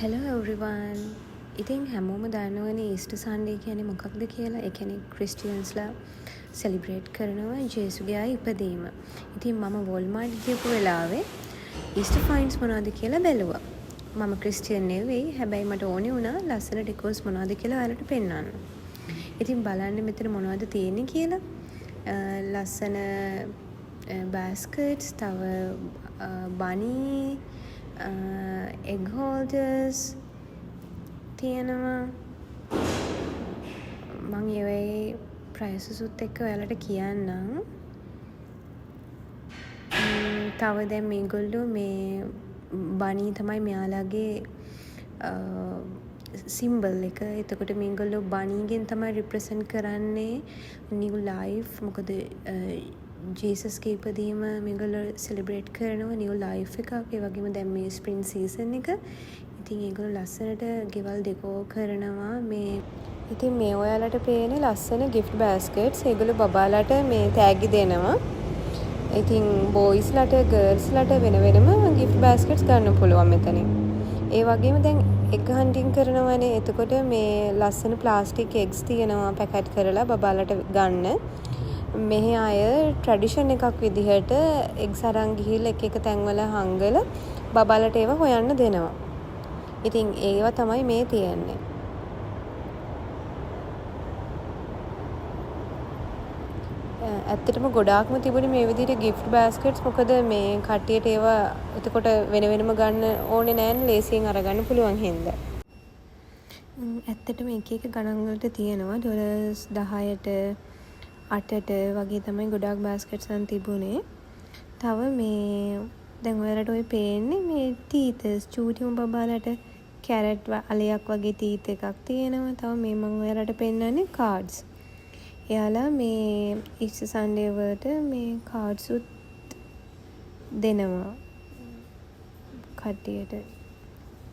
Hello everyone. ඉතින් හැමෝම දන්නවනේ ඊස්ටර් සන්ඩේ කියන්නේ මොකක්ද කියලා. ඒ කියන්නේ ක්‍රිස්ටියන්ස්ලා සෙලිබ්‍රේට් කරනවා ජේසුගේ ඉපදීම. ඉතින් මම වොල්මාර්ට් ගියපු වෙලාවේ ඊස්ටර් ෆයින්ස් මොනවද කියලා බැලුවා. මම ක්‍රිස්ටියන් නෙවෙයි. හැබැයි මට ඕනේ වුණා ලස්සන ඩෙකෝස් මොනවද කියලා ඔයාලට පෙන්වන්න. ඉතින් බලන්න මෙතන මොනවද තියෙන්නේ කියලා. ලස්සන baskets, තව bunny, egg holders තියෙනවා. මං ඒවයේ ප්‍රයිසසුත් එක්ක ඔයාලට කියන්නම්. තව දැන් මේගොල්ලෝ මේ බනී තමයි මෙයාලගේ සිම්බල් එක. එතකොට මේගොල්ලෝ බනීගෙන් තමයි රිප්‍රසන්ට් කරන්නේ නිව් ලයිෆ්. මොකද ජීසස්ගේ ඉපදීම මේගොල්ලෝ සෙලිබ්‍රේට් කරනවා නිව් ලයිෆ් එකක්. ඒ වගේම දැන් මේ ස්ප්‍රින් සීසන් එක. ඉතින් ඒගොල්ලෝ ලස්සනට ගෙවල් ඩෙකෝ කරනවා. මේ ඉතින් මේ ඔයාලට පේන ලස්සන ගිෆ්ට් බෑස්කට්ස්. ඒගොල්ලෝ බබාලට මේ තෑගි දෙනවා. ඉතින් බොයිස්ලට ගර්ල්ස්ලට වෙන වෙනම ගිෆ්ට් බෑස්කට්ස් ගන්න පුළුවන් මෙතනින්. ඒ වගේම දැන් එග් හන්ටින් කරනවනේ. එතකොට මේ ලස්සන ප්ලාස්ටික් එග්ස් තියෙනවා පැකට් කරලා බබාලට ගන්න. මෙහි අය ට්‍රැඩිෂන් එකක් විදිහට එග්ස් අරන් ගිහිල්ලා එක එක තැන්වල හංගලා බබාලට ඒවා හොයන්න දෙනවා. ඉතින් ඒවා තමයි මේ තියෙන්නේ. ඇත්තටම ගොඩාක්ම තිබුණේ මේ විදිහට ගිෆ්ට් බෑස්කට්ස්. මොකද මේ කට්ටියට ඒවා එතකොට වෙන වෙනම ගන්න ඕනේ නෑනේ, ලේසියෙන් අරගන්න පුළුවන් හින්දා. ඇත්තටම එක එක ගණන් වලට තියෙනවා. ඩොලර්ස් 10ට 8ට වගේ තමයි ගොඩාක් බෑස්කට්ස් අන් තිබුණේ. තව මේ දැන් ඔයාලට ඔය පේන්නේ මේ ටීතර්ස් චූටිම බබාලට කැරට් අලයක් වගේ ටීත් එකක් තියෙනවා. තව මේ මම ඔයාලට පෙන්නන්නේ කාඩ්ස්. එයාලා මේ ඊස්ටර් සන්ඩේ වලට මේ කාඩ්ස් උත් දෙනවා කට්ටියට.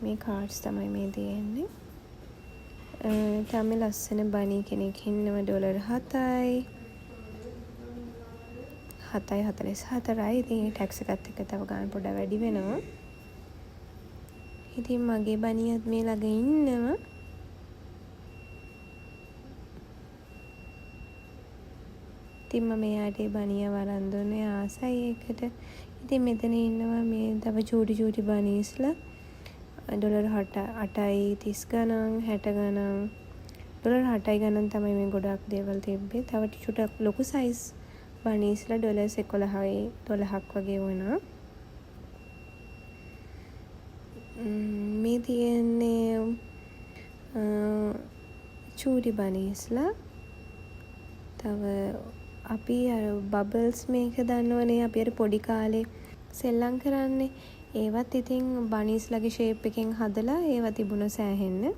මේ කාඩ්ස් තමයි මේ තියෙන්නේ. තමයි ලස්සන බනී කෙනෙක් ඉන්නවා. ඩොලර් 7යි 7.44යි. ඉතින් ටැක්ස් එකත් එක්ක තව ගාන පොඩ්ඩක් වැඩි වෙනවා. ඉතින් මගේ බනියත් මේ ළඟ ඉන්නවා. ඉතින් මම එයාට ඒ බනිය වරන් දුන්නේ ආසයි ඒකට. ඉතින් මෙතන ඉන්නවා මේ තව චූටි බනීස්ලා. ඩොලර් 8යි 30 ගණන් 60 ගණන්. ඩොලර් 8යි ගණන් තමයි මේ ගොඩක් දේවල් තිබ්බේ. තව ටිකක් ලොකු සයිස් බනීස්ලා ඩොලර්ස් 11යි 12ක් වගේ වුණා. මේ තියෙන්නේ චූටි බනීස්ලා. තව අපි අර බබල්ස් මේක දන්නවනේ, අපි අර පොඩි කාලේ සෙල්ලම් කරන්නේ. ඒවත් ඉතින් බනීස්ලගේ ෂේප් එකෙන් හදලා ඒවා තිබුණ සෑහෙන්න.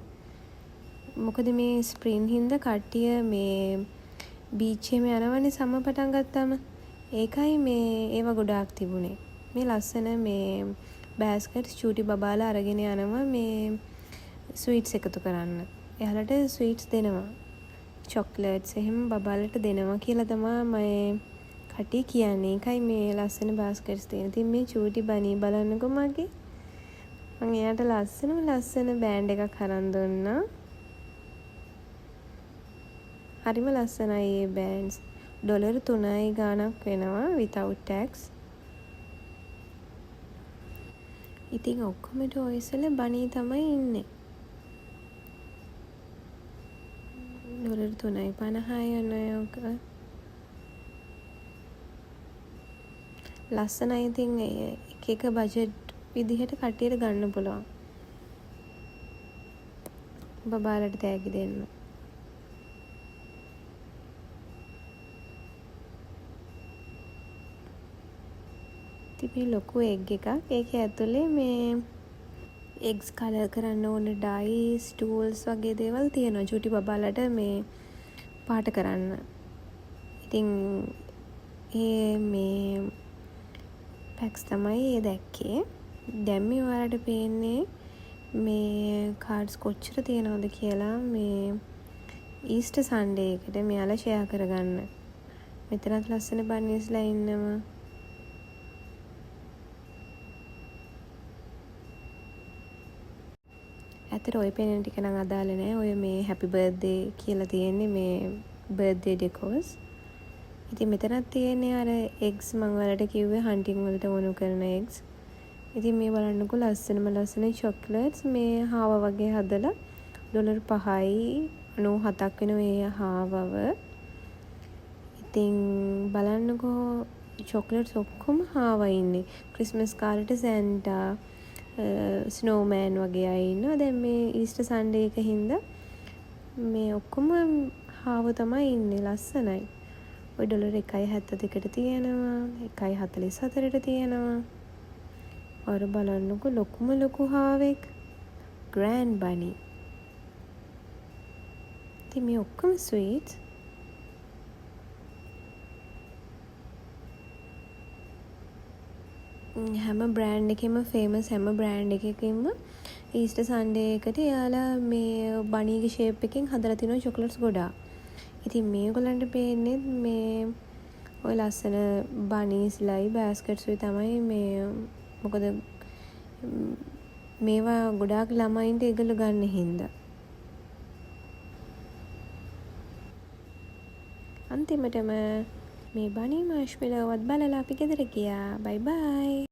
මොකද මේ ස්ප්‍රින් හින්දා කට්ටිය මේ බීච් එකේම යනවනේ සම පටන් ගත්තාම. ඒකයි මේ ඒවා ගොඩාක් තිබුණේ. මේ ලස්සන මේ බෑස්කට්ස් චූටි බබාලා අරගෙන යනවා මේ ස්වීට්ස් එකතු කරන්න. එයාලට ස්වීට්ස් දෙනවා. චොක්ලට්ස් එහෙම බබාලට දෙනවා කියලා තමයි මම කට්ටිය කියන්නේ. ඒකයි මේ ලස්සන බෑස්කට්ස් තියෙන. ඉතින් මේ චූටි බනී බලන්නකෝ මගේ. මම එයාට ලස්සන බෑන්ඩ් එකක් අරන් දුන්නා. හරිම ලස්සනයි මේ බෑන්ඩ්ස්. ඩොලර් 3යි ගාණක් වෙනවා without tax. ඉතින් ඔක්කොම ටොයිස් වල බනී තමයි ඉන්නේ. ඩොලර් 3.50යි ඔනයක. ලස්සනයි. ඉතින් එක එක බජට් විදිහට කට්ටියට ගන්න පුළුවන්. බබාලට තෑගි දෙන්න. ඉතින් ලොකු එග් එකක්. ඒක ඇතුලේ මේ එග්ස් කලර් කරන්න ඕන ඩයිස්, ටූල්ස් වගේ දේවල් තියෙනවා. චූටි බබාලට මේ පාට කරන්න. ඉතින් මේ පැක්ස් තමයි ඒ දැක්කේ. දැන් මේ ඔයාලට පේන්නේ මේ කාඩ්ස් කොච්චර තියෙනවද කියලා මේ ඊස්ටර් සන්ඩේ එකට මෙයාලා ෂෙයා කරගන්න. මෙතනත් ලස්සන බන්නීස්ලා ඉන්නවා. ඇත්තට ඔය පේන ටික නම් අදාළ නෑ. ඔය මේ හැපි බර්ත්ඩේ කියලා තියෙන්නේ මේ බර්ත්ඩේ ඩෙකෝස්. ඉතින් මෙතනත් තියෙන්නේ අර එග්ස් මම ඔයාලට කිව්වේ හන්ටින් වලට වුණු කරන එග්ස්. ඉතින් මේ බලන්නකෝ ලස්සන චොක්ලට්ස් මේ හාව වගේ හදලා $5.97ක් වෙන මේ හාවව. ඉතින් බලන්නකෝ චොක්ලට්ස් ඔක්කොම හාවා ඉන්නේ. ක්‍රිස්මස් කාලෙට සැන්ටා ස්නෝමෑන් වගේ අය ඉන්නවා. දැන් මේ ඊස්ටර් සන්ඩේ එක හින්දා මේ ඔක්කොම හාව තමයි ඉන්නේ. ලස්සනයි. ඔය $1.72ට තියෙනවා. $1.44ට තියෙනවා. අර බලන්නකො ලොකු හාවෙක්. ග්‍රෑන්ඩ් බනි. ඉතින් මේ ඔක්කොම ස්වීට්. හැම බ්‍රෑන්ඩ් එකෙම ෆේමස් හැම බ්‍රෑන්ඩ් එකකින්ම ඊස්ටර් සන්ඩේ එකට එයාලා මේ බනීගේ ෂේප් එකකින් හදලා තිනවා චොකලට්ස් ගොඩාක්. ඉතින් මේගොල්ලන්ට පේන්නේ මේ ඔය ලස්සන බනීස්ලයි බෑස්කට්ස්ලයි තමයි මේ මොකද මේවා ගොඩාක් ළමයින්ට ඒගොල්ලෝ ගන්න හින්දා. අන්තිමටම මේ බනී මාෂ්මෙලෝවත් බලලා අපි ගෙදර ගියා. බයි බයි.